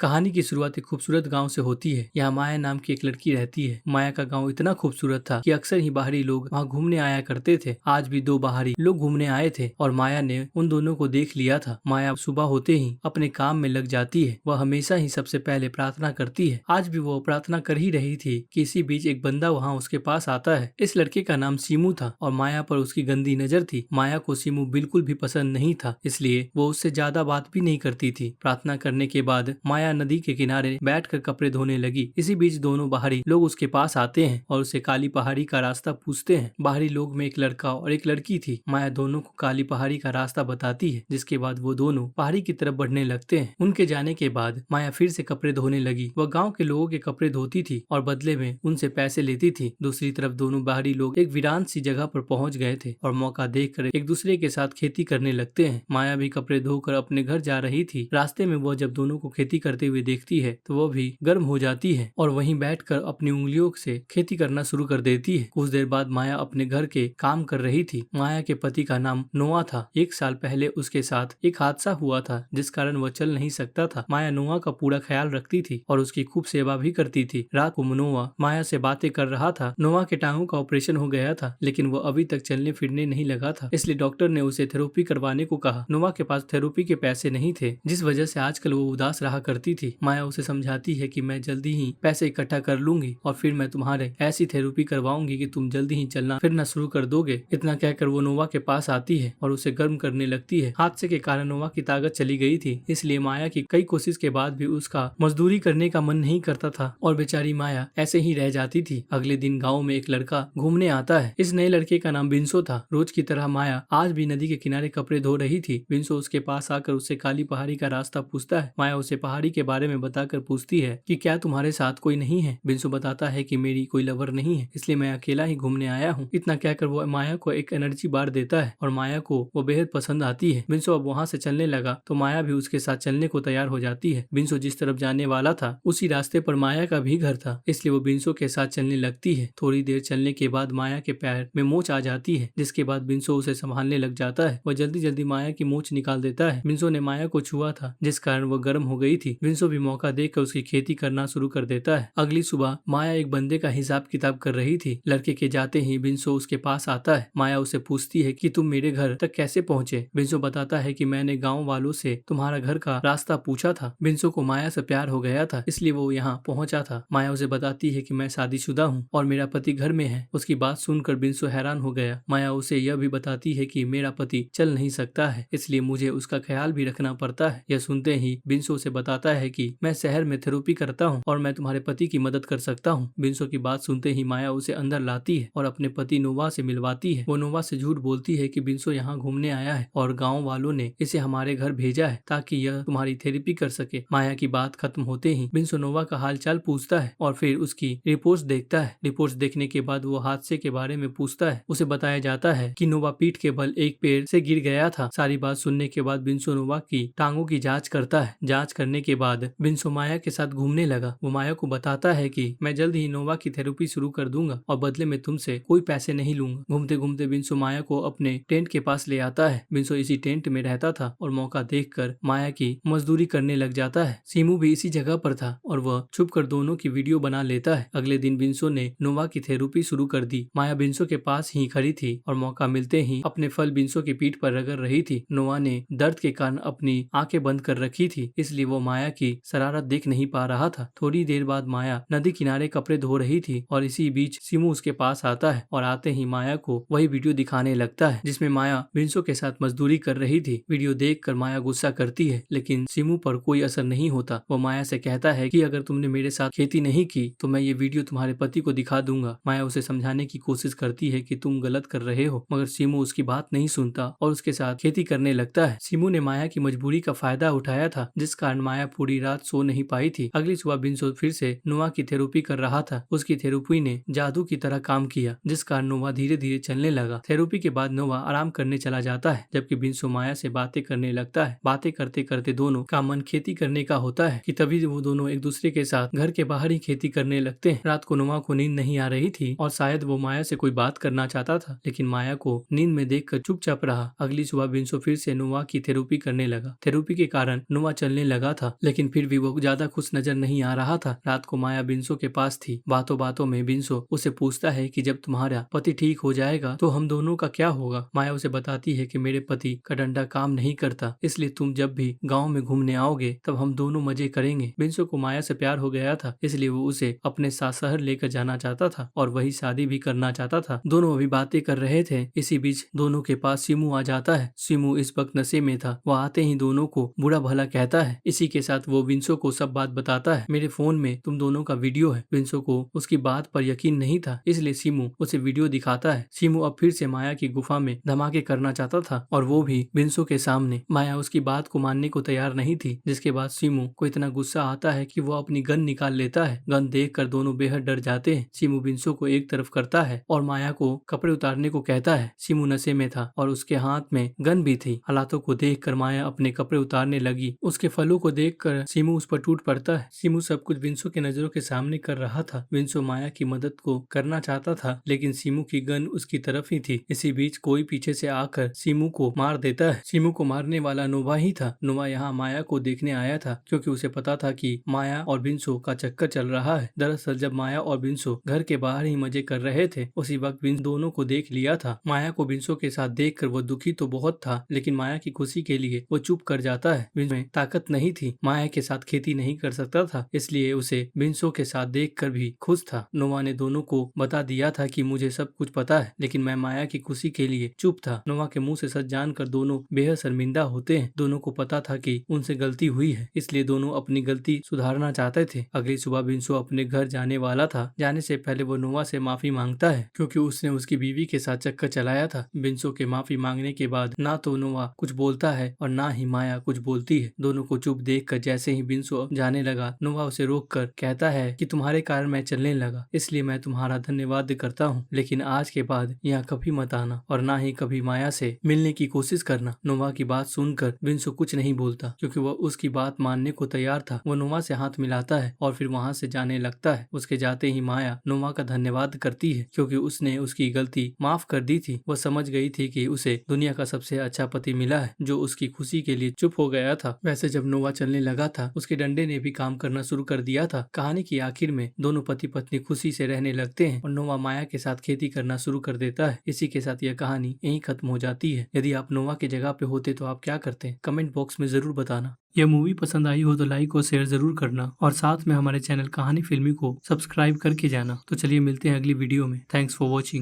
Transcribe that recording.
कहानी की शुरुआत एक खूबसूरत गांव से होती है। यहाँ माया नाम की एक लड़की रहती है। माया का गांव इतना खूबसूरत था कि अक्सर ही बाहरी लोग वहाँ घूमने आया करते थे। आज भी दो बाहरी लोग घूमने आए थे और माया ने उन दोनों को देख लिया था। माया सुबह होते ही अपने काम में लग जाती है। वह हमेशा ही सबसे पहले प्रार्थना करती है। आज भी वो प्रार्थना कर ही रही थी कि इसी बीच एक बंदा वहाँ उसके पास आता है। इस लड़के का नाम सीमू था और माया पर उसकी गंदी नजर थी। माया को सीमू बिल्कुल भी पसंद नहीं था, इसलिए वो उससे ज्यादा बात भी नहीं करती थी। प्रार्थना करने के बाद माया नदी के किनारे बैठकर कपड़े धोने लगी। इसी बीच दोनों बाहरी लोग उसके पास आते हैं और उसे काली पहाड़ी का रास्ता पूछते हैं। बाहरी लोग में एक लड़का और एक लड़की थी। माया दोनों को काली पहाड़ी का रास्ता बताती है, जिसके बाद वो दोनों पहाड़ी की तरफ बढ़ने लगते हैं। उनके जाने के बाद माया फिर से कपड़े धोने लगी। वह गाँव के लोगों के कपड़े धोती थी और बदले में उनसे पैसे लेती थी। दूसरी तरफ दोनों बाहरी लोग एक वीरान सी जगह पर पहुंच गए थे और मौका देखकर एक दूसरे के साथ खेती करने लगते हैं। माया भी कपड़े धोकर अपने घर जा रही थी। रास्ते में वह जब दोनों को खेती करते हुए देखती है तो वह भी गर्म हो जाती है और वहीं बैठकर अपनी उंगलियों से खेती करना शुरू कर देती है। कुछ देर बाद माया अपने घर के काम कर रही थी। माया के पति का नाम नोआ था। एक साल पहले उसके साथ एक हादसा हुआ था, जिस कारण वह चल नहीं सकता था। माया नोआ का पूरा ख्याल रखती थी और उसकी खूब सेवा भी करती थी। रात को नोआ माया से बातें कर रहा था। नोआ के टांगों का ऑपरेशन हो गया था, लेकिन वो अभी तक चलने फिरने नहीं लगा था, इसलिए डॉक्टर ने उसे थेरेपी करवाने को कहा। नोआ के पास थेरेपी के पैसे नहीं थे, जिस वजह से आजकल वो उदास रहा करती थी। माया उसे समझाती है कि मैं जल्दी ही पैसे इकट्ठा कर लूंगी और फिर मैं तुम्हारे ऐसी थेरेपी करवाऊंगी कि तुम जल्दी ही चलना फिरना शुरू कर दोगे। इतना कहकर वो नोवा के पास आती है और उसे गर्म करने लगती है। हादसे के कारण नोवा की ताकत चली गई थी, इसलिए माया की कई कोशिश के बाद भी उसका मजदूरी करने का मन नहीं करता था और बेचारी माया ऐसे ही रह जाती थी। अगले दिन गाँव में एक लड़का घूमने आता है। इस नए लड़के का नाम बिंसो था। रोज की तरह माया आज भी नदी के किनारे कपड़े धो रही थी। बिंसो उसके पास आकर उससे काली पहाड़ी का रास्ता पूछता है। माया उसे पहाड़ी के बारे में बताकर पूछती है कि क्या तुम्हारे साथ कोई नहीं है। बिंसो बताता है कि मेरी कोई लवर नहीं है, इसलिए मैं अकेला ही घूमने आया हूँ। इतना कहकर वो माया को एक एनर्जी बार देता है और माया को वो बेहद पसंद आती है। बिंसो अब वहाँ से चलने लगा तो माया भी उसके साथ चलने को तैयार हो जाती है। बिंसो जिस तरफ जाने वाला था उसी रास्ते पर माया का भी घर था, इसलिए वो बिंसो के साथ चलने लगती है। थोड़ी देर चलने के बाद माया के पैर में मोच आ जाती है, जिसके बाद बिंसो उसे संभालने लग जाता है। वह जल्दी जल्दी माया की मोच निकाल देता है। बिंसो ने माया को छुआ था, जिस कारण वो गर्म हो गई थी। बिंसो भी मौका देखकर उसकी खेती करना शुरू कर देता है। अगली सुबह माया एक बंदे का हिसाब किताब कर रही थी। लड़के के जाते ही बिंसो उसके पास आता है। माया उसे पूछती है कि तुम मेरे घर तक कैसे पहुँचे। बिंसो बताता है कि मैंने गाँव वालों से तुम्हारा घर का रास्ता पूछा था। बिंसो को माया से प्यार हो गया था, इसलिए वो यहाँ पहुँचा था। माया उसे बताती है कि मैं शादीशुदा हूँ और मेरा पति घर में है। उसकी बात सुनकर बिंसो हैरान हो गया। माया उसे यह भी बताती है कि मेरा पति चल नहीं सकता है, इसलिए मुझे उसका ख्याल भी रखना पड़ता है। यह सुनते ही बिंसो से बताता है कि मैं शहर में थेरेपी करता हूँ और मैं तुम्हारे पति की मदद कर सकता हूँ। बिंसो की बात सुनते ही माया उसे अंदर लाती है और अपने पति नोवा से मिलवाती है। वो नोवा से झूठ बोलती है कि बिंसो यहाँ घूमने आया है और गाँव वालों ने इसे हमारे घर भेजा है ताकि यह तुम्हारी थेरेपी कर सके। माया की बात खत्म होते ही बिंसो नोवा का हाल चाल पूछता है और फिर उसकी रिपोर्ट्स देखता है। रिपोर्ट्स देखने के बाद वो हादसे के बारे में पूछता है। उसे बताया जाता है कि नोवा पीठ के बल एक पेड़ से गिर गया था। सारी बात सुनने के बाद बिंसो नोवा की टांगों की जांच करता है। जांच करने के बाद बिंसो माया के साथ घूमने लगा। वो माया को बताता है कि मैं जल्द ही नोवा की थेरेपी शुरू कर दूंगा और बदले में तुमसे कोई पैसे नहीं लूंगा। घूमते घूमते बिंसो माया को अपने टेंट के पास ले आता है। बिंसो इसी टेंट में रहता था और मौका देखकर माया की मजदूरी करने लग जाता है। सीमू भी इसी जगह पर था और वह छुपकर दोनों की वीडियो बना लेता है। अगले दिन बिंसो ने नोवा की थेरेपी शुरू कर दी। माया बिंसो के पास ही खड़ी थी और मौका मिलते ही अपने फल बिंसो की पीठ पर रगड़ रही थी। नोवा ने दर्द के कारण अपनी आंखें बंद कर रखी थी, इसलिए वो माया की शरारत देख नहीं पा रहा था। थोड़ी देर बाद माया नदी किनारे कपड़े धो रही थी और इसी बीच सीमू उसके पास आता है और आते ही माया को वही वीडियो दिखाने लगता है, जिसमें माया बिंसो के साथ मजदूरी कर रही थी। वीडियो देखकर माया गुस्सा करती है, लेकिन सीमू पर कोई असर नहीं होता। वो माया से कहता है कि अगर तुमने मेरे साथ खेती नहीं की तो मैं ये वीडियो तुम्हारे पति को दिखा दूंगा। माया उसे समझाने की कोशिश करती है कि तुम गलत कर रहे हो, मगर सीमू उसकी बात नहीं सुनता और उसके साथ खेती करने लगता है। सीमू ने माया की मजबूरी का फायदा उठाया था, जिस कारण माया पूरी रात सो नहीं पाई थी। अगली सुबह बिंसो फिर से नोवा की थेरेपी कर रहा था। उसकी थेरेपी ने जादू की तरह काम किया, जिस कारण नोवा धीरे धीरे चलने लगा। थेरेपी के बाद नोवा आराम करने चला जाता है, जबकि बिंसो माया से बातें करने लगता है। बातें करते करते दोनों का मन खेती करने का होता है कि तभी वो दोनों एक दूसरे के साथ घर के बाहर ही खेती करने लगते हैं। रात को नोवा को नींद नहीं आ रही थी और शायद वो माया से कोई बात करना चाहता था, लेकिन माया को नींद में देखकर चुपचाप रहा। अगली सुबह बिंसो फिर से नोवा की थेरेपी करने लगा। थेरेपी के कारण नोवा चलने लगा था, लेकिन फिर भी वो ज्यादा खुश नजर नहीं आ रहा था। रात को माया बिंसो के पास थी। बातों बातों में बिंसो उसे पूछता है कि जब तुम्हारा पति ठीक हो जाएगा तो हम दोनों का क्या होगा। माया उसे बताती है कि मेरे पति का डंडा काम नहीं करता, इसलिए तुम जब भी गाँव में घूमने आओगे तब हम दोनों मजे करेंगे। बिंसो को माया से प्यार हो गया था, इसलिए वो उसे अपने साथ शहर लेकर जाना चाहता था और वही शादी भी करना चाहता था। दोनों अभी बातें कर रहे थे, इसी बीच दोनों के पास सीमू आ जाता है। सीमू इस वक्त नशे में था। वह आते ही दोनों को बुरा भला कहता है। इसी के साथ वो विंसो को सब बात बताता है। मेरे फोन में तुम दोनों का वीडियो है। विंसो को उसकी बात पर यकीन नहीं था, इसलिए सीमू उसे वीडियो दिखाता है। सीमू अब फिर से माया की गुफा में धमाके करना चाहता था और वो भी विंसो के सामने। माया उसकी बात को मानने को तैयार नहीं थी, जिसके बाद सीमू को इतना गुस्सा आता है कि वो अपनी गन निकाल लेता है। गन देखकर दोनों बेहद डर जाते हैं। सीमू विंसो को एक तरफ करता है और माया को कपड़े उतारने को कहता है। सीमू नशे में था और उसके हाथ में गन भी थी। हालातों को देखकर माया अपने कपड़े उतारने लगी। उसके फलों को देखकर सीमू उस पर टूट पड़ता है। सीमू सब कुछ विंसो के नजरों के सामने कर रहा था। विंसो माया की मदद को करना चाहता था, लेकिन सीमू की गन उसकी तरफ ही थी। इसी बीच कोई पीछे से आकर सीमू को मार देता है। सीमू को मारने वाला नोवा ही था। नोवा यहाँ माया को देखने आया था, क्योंकि उसे पता था कि माया और विंसो का चक्कर चल रहा है। दरअसल जब माया और विंसो घर के बाहर ही मजे कर रहे थे, उसी वक्त विंस दोनों को देख लिया था। माया को विंसो के साथ देखकर वो दुखी तो बहुत था, लेकिन माया की खुशी के लिए वो चुप कर जाता है। विंस में ताकत नहीं थी, माया के साथ खेती नहीं कर सकता था, इसलिए उसे विंसो के साथ देखकर भी खुश था। नोवा ने दोनों को बता दिया था कि मुझे सब कुछ पता है, लेकिन मैं माया की खुशी के लिए चुप था। नोवा के मुंह से सच जानकर दोनों बेहद शर्मिंदा होते हैं। दोनों को पता था कि उनसे गलती हुई है, इसलिए दोनों अपनी गलती सुधारना चाहते थे। अगली सुबह विंसो अपने घर जाने वाला था। जाने से पहले वो नोवा से माफी मांगता है, क्योंकि उसने उसकी बीवी के साथ चक्कर चलाया था। विंसो के माफी मांगने के बाद ना तो नोवा कुछ बोलता है और ना ही माया कुछ बोलती है। दोनों को चुप देखकर जैसे ही विंसो जाने लगा, नोवा उसे रोककर कहता है कि तुम्हारे कारण मैं चलने लगा, इसलिए मैं तुम्हारा धन्यवाद करता हूँ, लेकिन आज के बाद यहाँ कभी मत आना और ना ही कभी माया से मिलने की कोशिश करना। नोवा की बात सुनकर विंसो कुछ नहीं बोलता, क्योंकि वह उसकी बात मानने को तैयार था। वो नोवा से हाथ मिलाता है और फिर वहाँ से जाने लगता है। उसके जाते ही माया नोवा का धन्यवाद करती है, क्योंकि उसने उसकी गलती माफ कर दी थी। वह समझ गई थी कि उसे दुनिया का सबसे अच्छा पति मिला है, जो उसकी खुशी के लिए चुप हो गया था। वैसे जब नोवा चलने लगा था, उसके डंडे ने भी काम करना शुरू कर दिया था। कहानी की आखिर में दोनों पति पत्नी खुशी से रहने लगते हैं और नोवा माया के साथ खेती करना शुरू कर देता है। इसी के साथ यह कहानी यहीं खत्म हो जाती है। यदि आप नोवा की जगह पे होते तो आप क्या करते? कमेंट बॉक्स में जरूर बताना। यह मूवी पसंद आई हो तो लाइक और शेयर जरूर करना और साथ में हमारे चैनल कहानी फिल्मी को सब्सक्राइब करके जाना। तो चलिए मिलते हैं अगली वीडियो में। Thanks for watching.